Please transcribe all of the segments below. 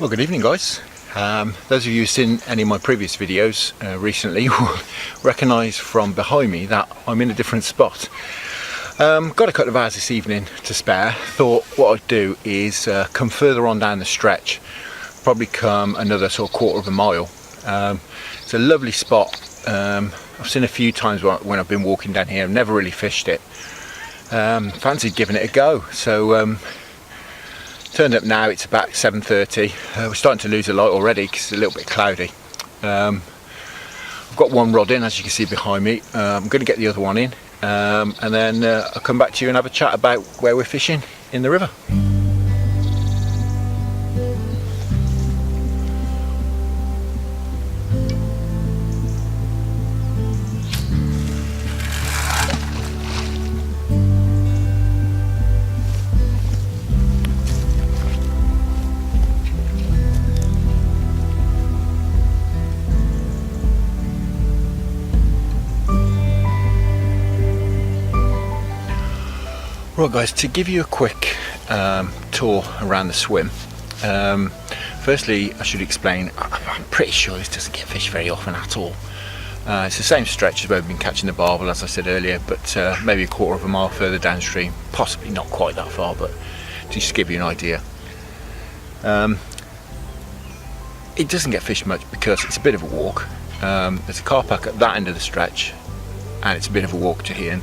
Well, good evening guys. Those of you who've seen any of my previous videos recently will recognise from behind me that I'm in a different spot. Got a couple of hours this evening to spare. Thought what I'd do is come further on down the stretch, probably come another sort of quarter of a mile. It's a lovely spot. I've seen a few times when I've been walking down here. I've never really fished it. Fancied giving it a go. So turned up now. It's about 7:30. We're starting to lose a light already because it's a little bit cloudy. I've got one rod in, as you can see behind me. I'm going to get the other one in, and then I'll come back to you and have a chat about where we're fishing in the river. Right guys, to give you a quick tour around the swim, firstly I should explain, I'm pretty sure this doesn't get fished very often at all. It's the same stretch as where we've been catching the barbel, as I said earlier, but maybe a quarter of a mile further downstream, possibly not quite that far, but to just give you an idea. It doesn't get fished much because it's a bit of a walk. There's a car park at that end of the stretch and it's a bit of a walk to here.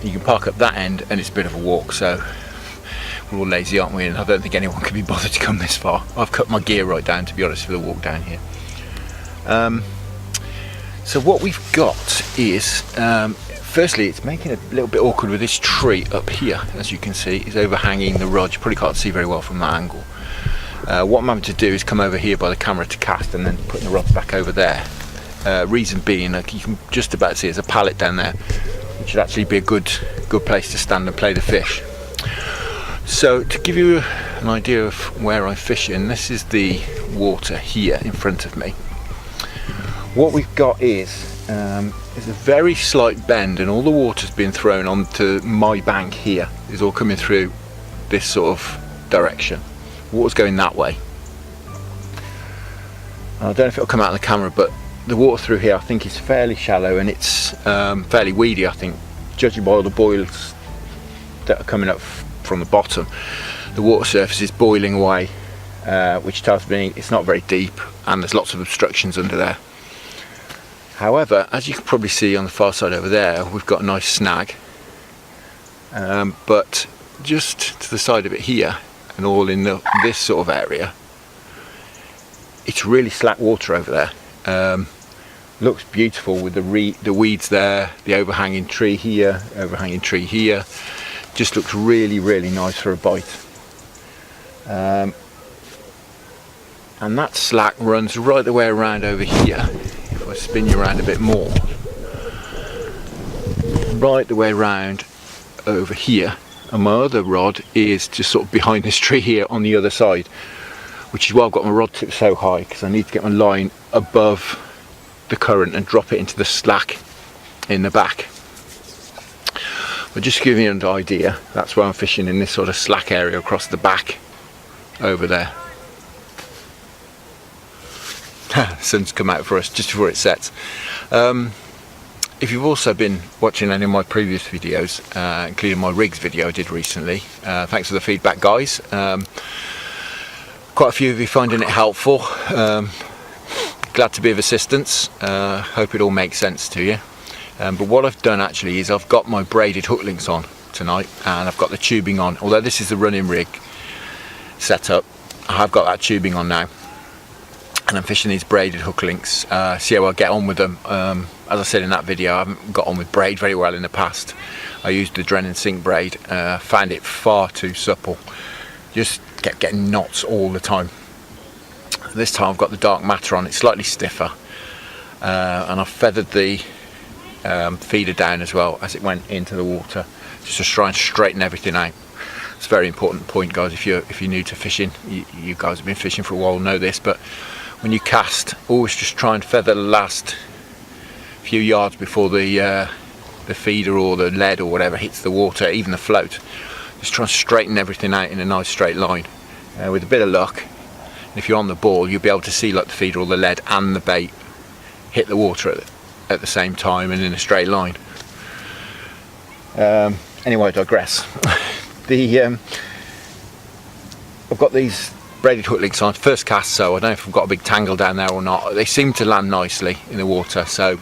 You can park up that end and it's a bit of a walk, so we're all lazy, aren't we? And I don't think anyone can be bothered to come this far. I've cut my gear right down, to be honest, for the walk down here. So what we've got is, firstly, it's making it a little bit awkward with this tree up here. As you can see, it's overhanging the rod. You probably can't see very well from that angle. What I'm having to do is come over here by the camera to cast and then putting the rods back over there. Reason being, like, you can just about see there's a pallet down there, which should actually be a good place to stand and play the fish. So to give you an idea of where I fish in, this is the water here in front of me. What we've got is a very slight bend, and all the water's been thrown onto my bank here. It's all coming through this sort of direction. Water's going that way. I don't know if it'll come out on the camera, but the water through here I think is fairly shallow, and it's fairly weedy, I think, judging by all the boils that are coming up from the bottom. The water surface is boiling away, which tells me it's not very deep and there's lots of obstructions under there. However, as you can probably see on the far side over there, we've got a nice snag, but just to the side of it here and all in this sort of area, it's really slack water over there. Looks beautiful with the weeds there, the overhanging tree here, just looks really nice for a bite. And that slack runs right the way around over here. If I spin you around a bit more, right the way around over here, and my other rod is just sort of behind this tree here on the other side, which is why I've got my rod tip so high, because I need to get my line above the current and drop it into the slack in the back. But just to give you an idea, that's where I'm fishing, in this sort of slack area across the back over there. Sun's come out for us just before it sets. If you've also been watching any of my previous videos, including my rigs video I did recently, thanks for the feedback guys. Quite a few of you finding it helpful. Glad to be of assistance. Hope it all makes sense to you. But what I've done actually is I've got my braided hook links on tonight, and I've got the tubing on. Although this is the running rig setup, I have got that tubing on now, and I'm fishing these braided hook links. See how I get on with them. As I said in that video, I haven't got on with braid very well in the past. I used the Dren and Sink braid, found it far too supple. Just kept getting knots all the time. This time I've got the dark matter on, it's slightly stiffer, and I've feathered the feeder down as well as it went into the water, just to try and straighten everything out. It's a very important point guys. If you're new to fishing, you guys have been fishing for a while, know this, but when you cast, always just try and feather the last few yards before the feeder or the lead or whatever hits the water, even the float. Just try and straighten everything out in a nice straight line. With a bit of luck, And if you're on the ball, you'll be able to see like the feeder or the lead and the bait hit the water at the same time and in a straight line. Anyway, I digress. I've got these braided hook links on, first cast, so I don't know if I've got a big tangle down there or not. They seem to land nicely in the water, so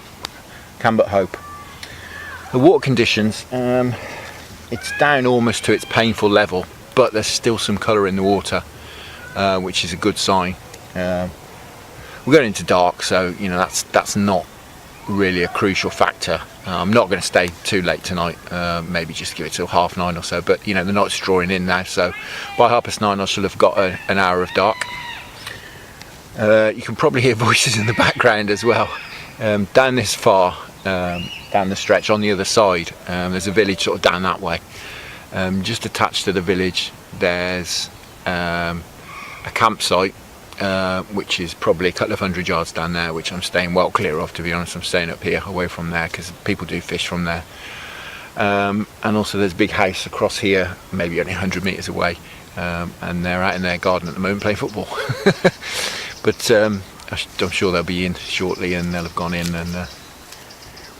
can but hope. The water conditions, it's down almost to its painful level, but there's still some colour in the water, which is a good sign. We're going into dark, so you know that's not really a crucial factor. I'm not going to stay too late tonight, maybe just give it till 9:30 or so, but you know the night's drawing in now, so by 9:30 I shall have got an hour of dark. You can probably hear voices in the background as well. Down this far, down the stretch on the other side, there's a village sort of down that way. Just attached to the village there's a campsite, which is probably a couple of 100 yards down there, which I'm staying well clear of, to be honest. I'm staying up here away from there because people do fish from there. And also there's a big house across here, maybe only 100 metres away, and they're out in their garden at the moment playing football. But I'm sure they'll be in shortly and they'll have gone in, and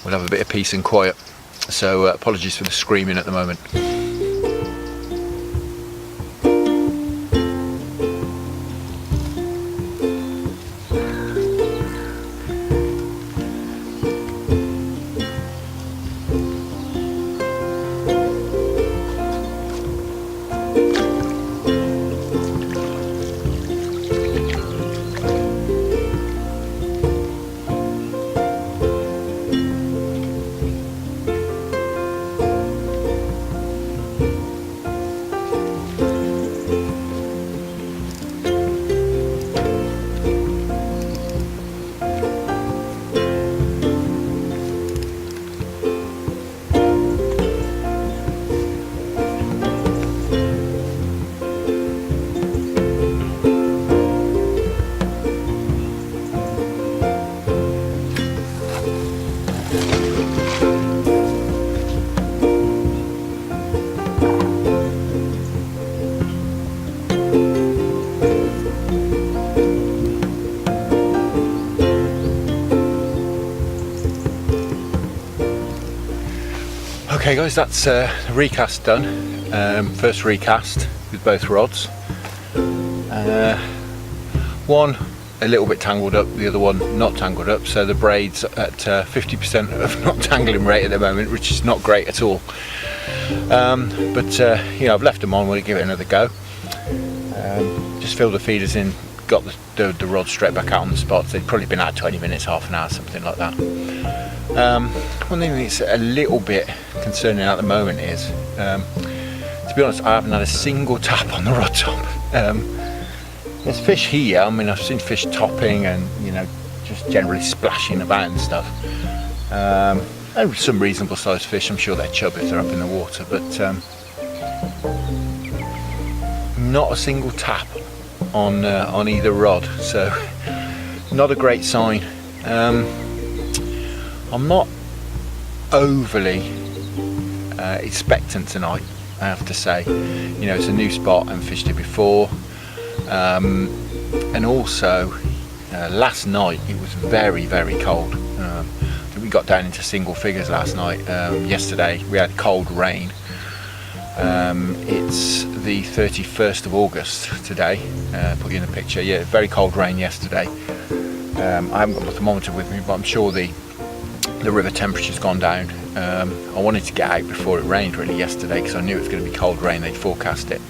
we'll have a bit of peace and quiet. So apologies for the screaming at the moment. Okay guys, that's the recast done. First recast with both rods. One a little bit tangled up, the other one not tangled up, so the braid's at 50% of not tangling rate at the moment, which is not great at all. But you know, I've left them on, we'll give it another go. Just filled the feeders in, got the rod straight back out on the spots. They'd probably been out 20 minutes, half an hour, something like that. One thing that's a little bit concerning at the moment is, to be honest, I haven't had a single tap on the rod top. There's fish here, I mean I've seen fish topping and you know just generally splashing about and stuff. And some reasonable sized fish, I'm sure they're chub if they're up in the water, but not a single tap on either rod, so not a great sign. I'm not overly expectant tonight, I have to say. You know, it's a new spot, I haven't fished it before, and also last night it was very, very cold. We got down into single figures last night. Yesterday we had cold rain. It's the 31st of August today. Put you in the picture. Yeah, very cold rain yesterday. I haven't got my thermometer with me, but I'm sure the river temperature's gone down. I wanted to get out before it rained really yesterday because I knew it was going to be cold rain. They'd forecast it.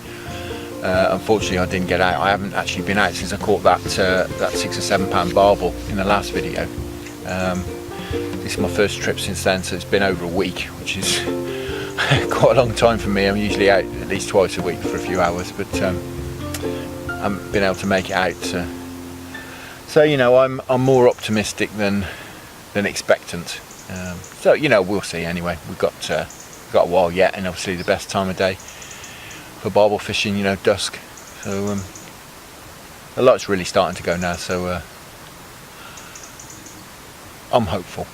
Unfortunately I didn't get out. I haven't actually been out since I caught that 6 or 7 pound barbel in the last video. This is my first trip since then, so it's been over a week, which is quite a long time for me. I'm usually out at least twice a week for a few hours, but I haven't been able to make it out. So you know, I'm more optimistic than expectant. So you know, we'll see. Anyway, we've got a while yet, and obviously the best time of day for barbel fishing, you know, dusk. So the light's really starting to go now, so I'm hopeful.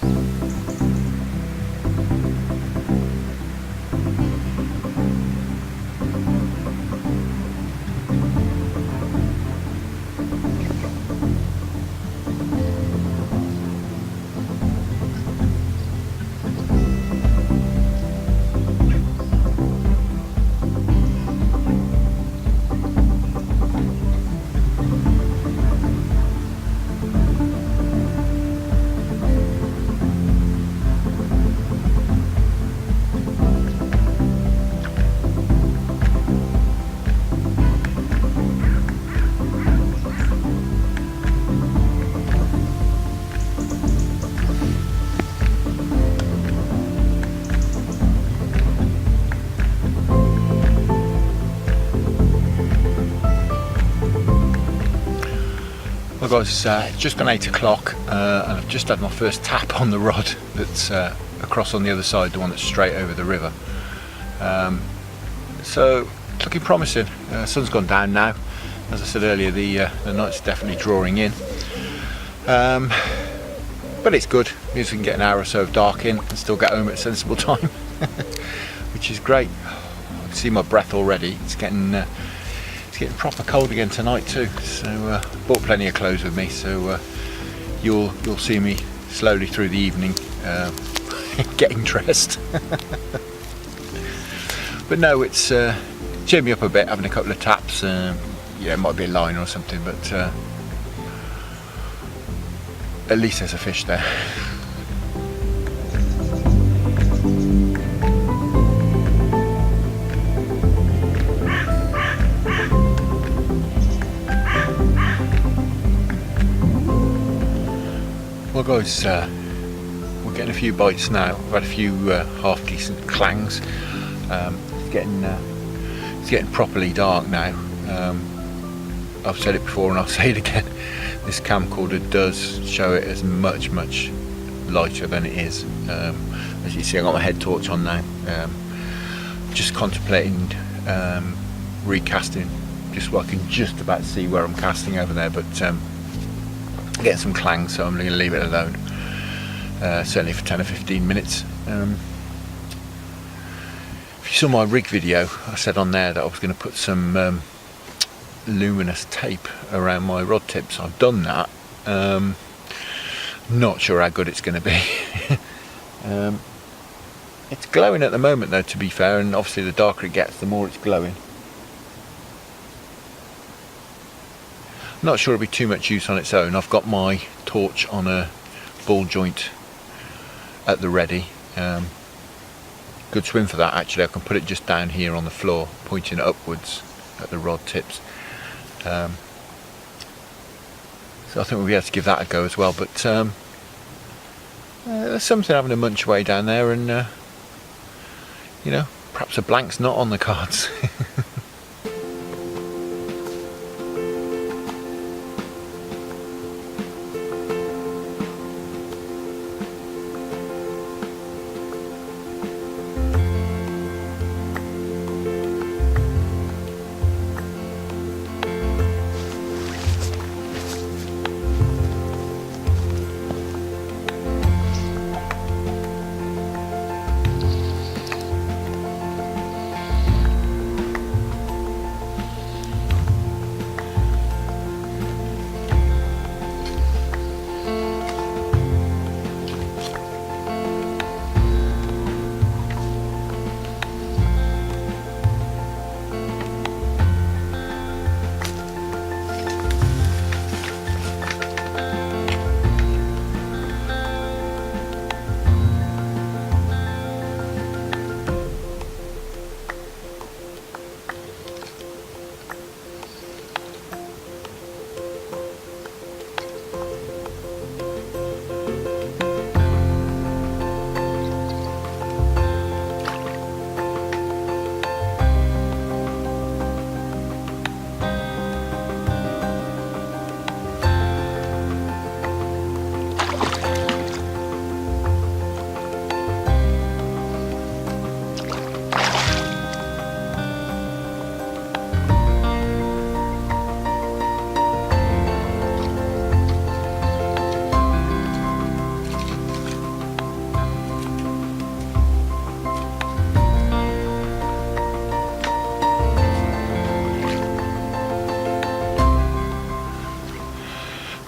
Well guys, it's just gone 8 o'clock and I've just had my first tap on the rod that's across on the other side, the one that's straight over the river. So it's looking promising. Sun's gone down now. As I said earlier, the night's definitely drawing in. But it's good, means we can get an hour or so of dark in and still get home at a sensible time, which is great. I can see my breath already. It's getting proper cold again tonight too. So bought plenty of clothes with me. So you'll see me slowly through the evening getting dressed. But no, it's cheered me up a bit having a couple of taps. Yeah, it might be a line or something, but at least there's a fish there. Well guys, we're getting a few bites now. We've had a few half decent clangs. It's getting properly dark now. I've said it before and I'll say it again. This camcorder does show it as much lighter than it is. As you see, I've got my head torch on now. Just contemplating recasting, just so I can just about see where I'm casting over there, but getting some clang, so I'm going to leave it alone. Certainly for 10 or 15 minutes. If you saw my rig video, I said on there that I was going to put some luminous tape around my rod tips. I've done that. Not sure how good it's going to be. It's glowing at the moment though, to be fair, and obviously the darker it gets the more it's glowing. Not sure it'll be too much use on its own. I've got my torch on a ball joint at the ready. Good swim for that actually. I can put it just down here on the floor, pointing upwards at the rod tips. So I think we'll be able to give that a go as well, but there's something having a munch away down there, and you know, perhaps a blank's not on the cards.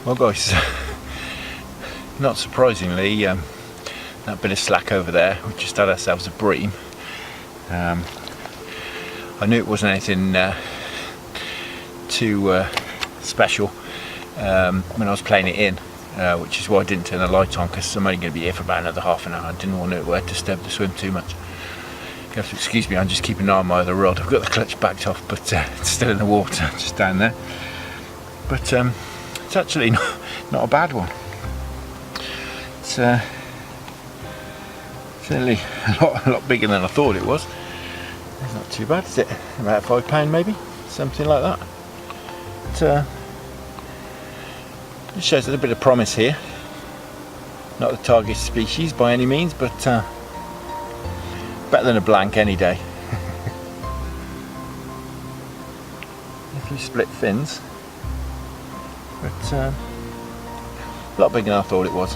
Well guys, not surprisingly, that bit of slack over there, we just had ourselves a bream. I knew it wasn't anything too special when I was playing it in, which is why I didn't turn the light on, because I'm only going to be here for about another half an hour. I didn't want to disturb the swim too much. You have to excuse me, I'm just keeping an eye on my other rod. I've got the clutch backed off, but it's still in the water, just down there. But it's actually not a bad one. It's certainly a lot bigger than I thought it was. It's not too bad, is it? About £5 maybe, something like that. But, It shows a bit of promise here. Not the target species by any means, but better than a blank any day. A few split fins, but a lot bigger than I thought it was.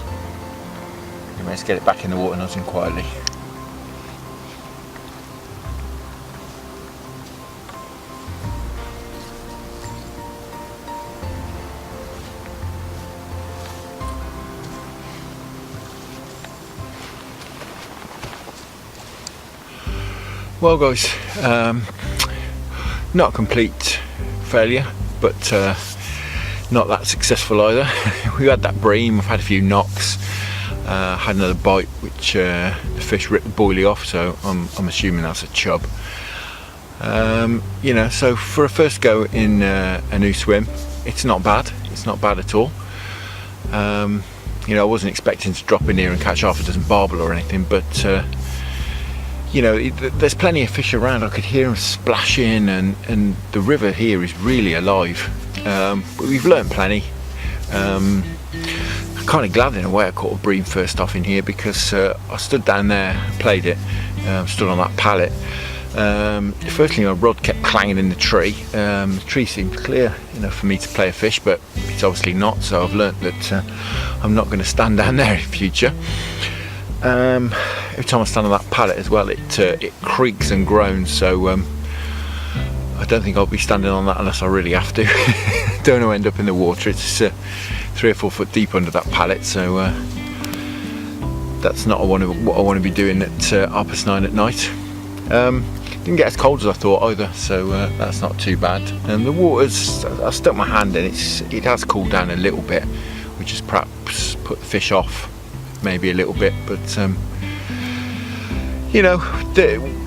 Anyway, let's get it back in the water nice and quietly. Well guys, not a complete failure, but not that successful either. We had that bream, I've had a few knocks, had another bite which the fish ripped the boilie off, so I'm assuming that's a chub. You know, so for a first go in a new swim, it's not bad at all. You know, I wasn't expecting to drop in here and catch half a dozen barbel or anything, but you know, there's plenty of fish around. I could hear them splashing, and the river here is really alive. But we've learnt plenty. I'm kind of glad in a way I caught a bream first off in here, because I stood down there, played it, stood on that pallet. Firstly, my rod kept clanging in the tree. The tree seemed clear enough for me to play a fish, but it's obviously not, so I've learnt that I'm not going to stand down there in future. Every time I stand on that pallet as well, it creaks and groans, so I don't think I'll be standing on that unless I really have to. Don't want to end up in the water. It's 3 or 4 foot deep under that pallet, so that's not what I want to be doing at 9:30 at night. Didn't get as cold as I thought either, so that's not too bad. And the water's, I stuck my hand in, it has cooled down a little bit, which has perhaps put the fish off maybe a little bit, but you know,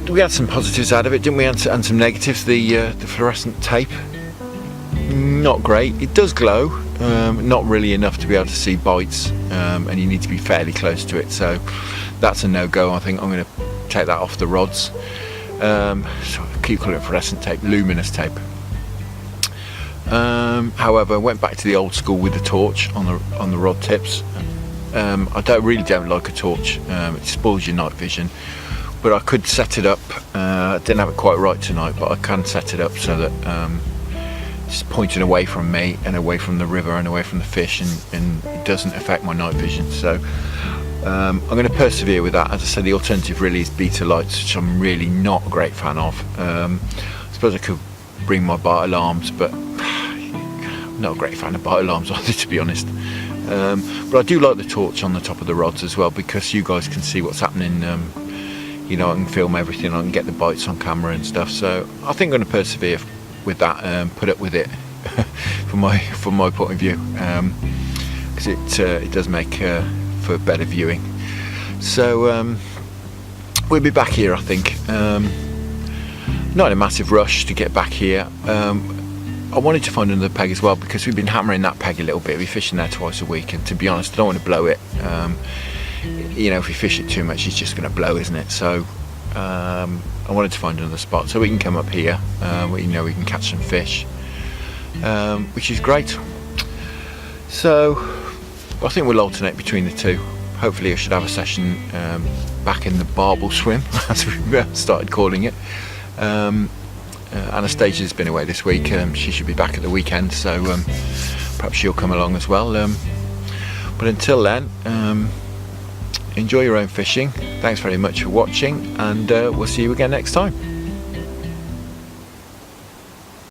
we had some positives out of it, didn't we, and some negatives. The fluorescent tape, not great. It does glow, not really enough to be able to see bites, and you need to be fairly close to it, so that's a no-go. I think I'm going to take that off the rods. So I keep calling it fluorescent tape, luminous tape. However, I went back to the old school with the torch on the rod tips. I really don't like a torch. It spoils your night vision, but I could set it up. I didn't have it quite right tonight, but I can set it up so that it's pointing away from me and away from the river and away from the fish, and it doesn't affect my night vision. So I'm going to persevere with that. As I said, the alternative really is beta lights, which I'm really not a great fan of. I suppose I could bring my bite alarms, but I'm not a great fan of bite alarms either, to be honest. But I do like the torch on the top of the rods as well, because you guys can see what's happening. You know, I can film everything, I can get the bites on camera and stuff, so I think I'm going to persevere with that, put up with it from my point of view, because it does make for better viewing. So we'll be back here, I think. Not in a massive rush to get back here. I wanted to find another peg as well, because we've been hammering that peg a little bit. We're fishing there twice a week, and to be honest, I don't want to blow it. You know, if we fish it too much, it's just going to blow, isn't it? So I wanted to find another spot so we can come up here. You know, we can catch some fish, which is great. So I think we'll alternate between the two. Hopefully I should have a session back in the Barbel swim, as we started calling it. Anastasia's been away this week. She should be back at the weekend, so perhaps she'll come along as well. But until then, enjoy your own fishing. Thanks very much for watching, and we'll see you again next time.